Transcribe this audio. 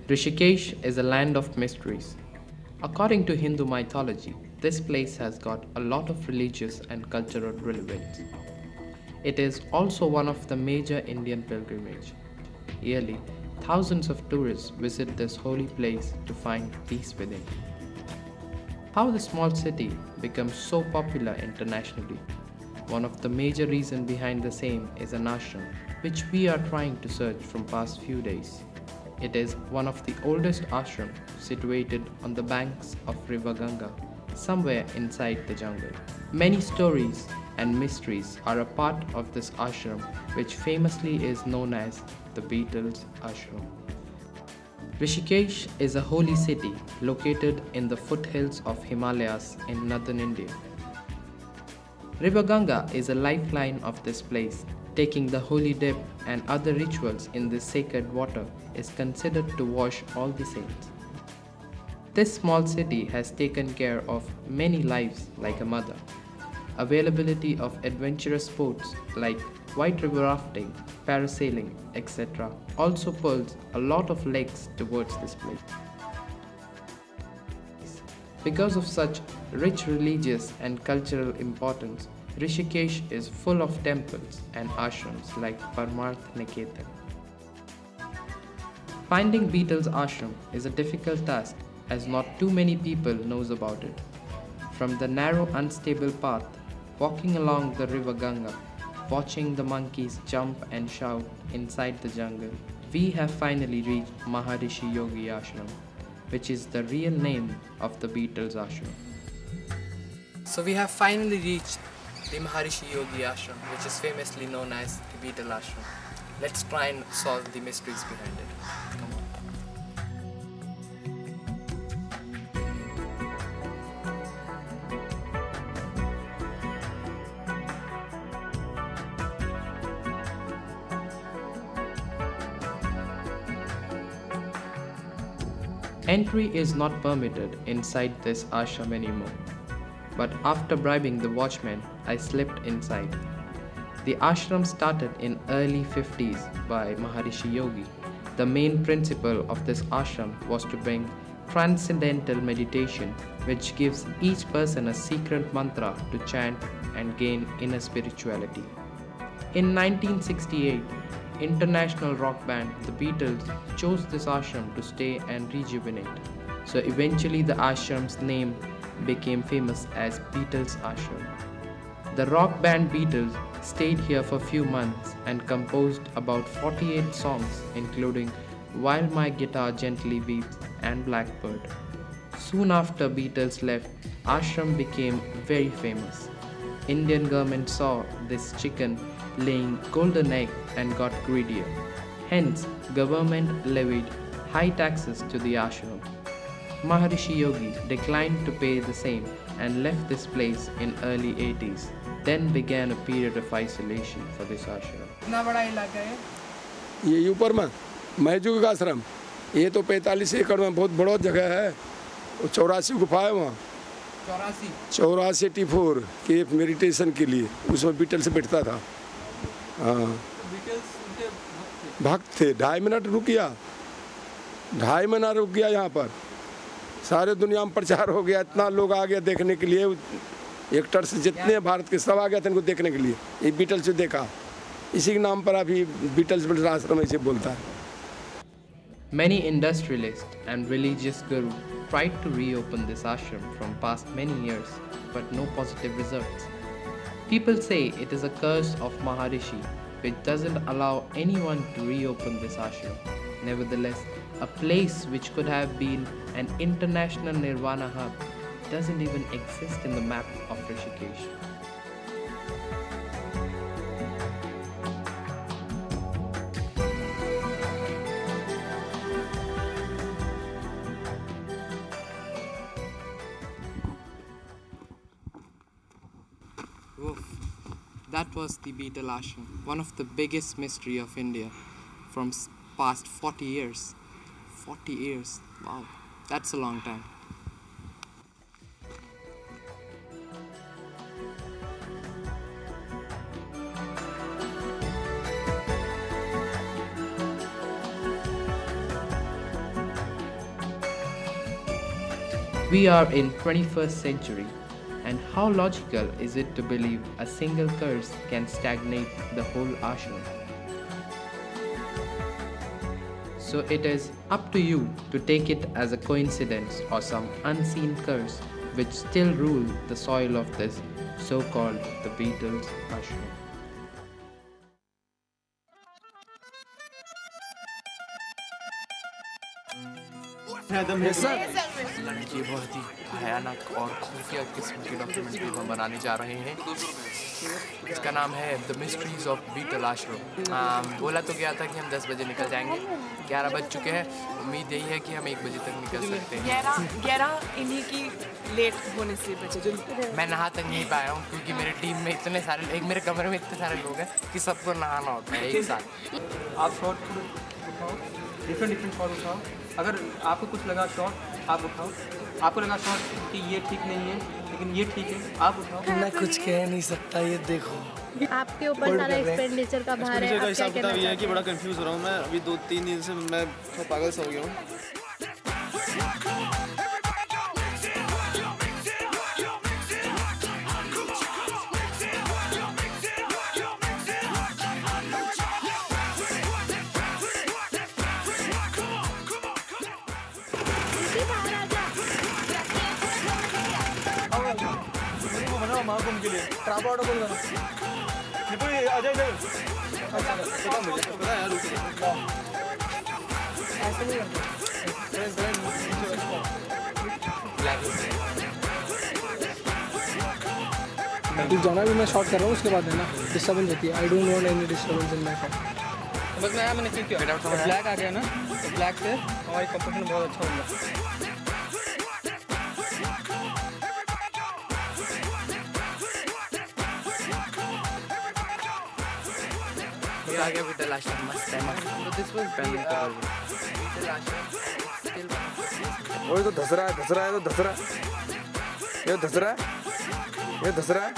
Rishikesh is a land of mysteries. According to Hindu mythology, this place has got a lot of religious and cultural relevance. It is also one of the major Indian pilgrimage. Yearly, thousands of tourists visit this holy place to find peace within. How the small city becomes so popular internationally? One of the major reasons behind the same is an ashram, which we are trying to search from past few days. It is one of the oldest ashram situated on the banks of river Ganga, somewhere inside the jungle. Many stories and mysteries are a part of this ashram, which famously is known as the Beatles Ashram. Rishikesh is a holy city located in the foothills of Himalayas in northern India. River Ganga is a lifeline of this place. Taking the holy dip and other rituals in this sacred water is considered to wash all the saints. This small city has taken care of many lives like a mother. Availability of adventurous sports like white river rafting, parasailing, etc. also pulls a lot of legs towards this place. Because of such rich religious and cultural importance, Rishikesh is full of temples and ashrams like Parmarth Niketan. Finding Beatles Ashram is a difficult task as not too many people knows about it. From the narrow unstable path, walking along the river Ganga, watching the monkeys jump and shout inside the jungle, we have finally reached Maharishi Yogi Ashram, which is the real name of the Beatles Ashram. So we have finally reached the Maharishi Yogi Ashram, which is famously known as the Beatles Ashram. Let's try and solve the mysteries behind it. Come on. Entry is not permitted inside this ashram anymore, but after bribing the watchman, I slipped inside. The ashram started in early 50s by Maharishi Yogi. The main principle of this ashram was to bring transcendental meditation, which gives each person a secret mantra to chant and gain inner spirituality. In 1968, international rock band The Beatles chose this ashram to stay and rejuvenate. So eventually the ashram's name became famous as Beatles Ashram. The rock band Beatles stayed here for a few months and composed about 48 songs including While My Guitar Gently Weeps and Blackbird. Soon after Beatles left, ashram became very famous. Indian government saw this chicken laying golden egg and got greedier. Hence, government levied high taxes to the ashram. Maharishi Yogi declined to pay the same and left this place in early 80s. Then began a period of isolation for this ashram. कितना बड़ा इलाका है? ये ऊपर में महजूग का आश्रम, ये तो 45 एकड़ में बहुत बड़ा जगह है। 84 गुफा है वहाँ। 84 T4 के मेडिटेशन के लिए उसमें बीटल्स बैठता था। हाँ, भक्त थे। 2.5 मिनट रुक गया, 2.5 महीना रुक गया यहाँ पर। सारे दुनिया में प्रचार हो गया, इतना लोग आ गया देखने के लिए। एक्टर्स जितने भारत के सब आ गए थे इनको देखने के लिए। ये बीटल्स देखा, इसी के नाम पर अभी बीटल्स आश्रम ऐसे बोलता है। Many industrialists and religious gurus tried to reopen this ashram from past many years, but no positive results. People say it is a curse of Maharishi, which doesn't allow anyone to reopen this ashram. Nevertheless, a place which could have been an international nirvana hub doesn't even exist in the map of Rishikesh. That was the Beetle Ashram, one of the biggest mystery of India from past 40 years. 40 years, wow, that's a long time. We are in 21st century, and how logical is it to believe a single curse can stagnate the whole ashram? So it is up to you to take it as a coincidence or some unseen curse which still rule the soil of this so-called the Beatles ashram. ये बहुत ही भयानक और खुफिया किस्म की documentary हम बनाने जा रहे हैं। इसका नाम है द मिस्ट्रीज ऑफ बीटल आश्रम। बोला तो गया था कि हम 10 बजे निकल जाएंगे, 11 बज चुके हैं। उम्मीद यही है कि हम 1 बजे तक निकल सकते हैं। 11 इन्हीं की लेट होने से बचे। मैं नहा तक नहीं पाया हूँ क्योंकि मेरी टीम में इतने सारे मेरे कमरे में इतने सारे लोग हैं कि सबको नहाना होता है एक साथ। आप शॉट उठाओ, डिफरेंट शॉट उठाओ। अगर आपको कुछ लगा शॉट आप उठाओ, आपको लगा शॉट कि ये ठीक नहीं है लेकिन ये ठीक है, आप उठाओ। मैं कुछ कह नहीं सकता, ये देखो आपके ऊपर सारा एक्सपेंडिचर का भार है। का हिसाब किताब ये है कि बड़ा कंफ्यूज हो रहा हूँ मैं। अभी 2-3 दिन से मैं पागल सा हो गया हूँ। महाकुंभ के लिए ट्रापा ऑर्डर बोल रहा आ जाए पता मुझे तो पता यार। ऐसे नहीं तू जाना भी मैं शॉट कर रहा हूँ, उसके बाद है ना डिस्टर्बेंस होती है। I don't want any disturbance in my shot. बस मैं आया, मैंने क्लिक किया, ब्लैक आ गया ना, तो ब्लैक से हमारी कंपोजिशन बहुत अच्छा होगा। आगे बीटल आश्रम मस्त है। तो दिस वाज पहले बीटल आश्रम स्टिल वो तो धस रहा है, तो धस रहा है, ये धस रहा है, ये धस रहा है।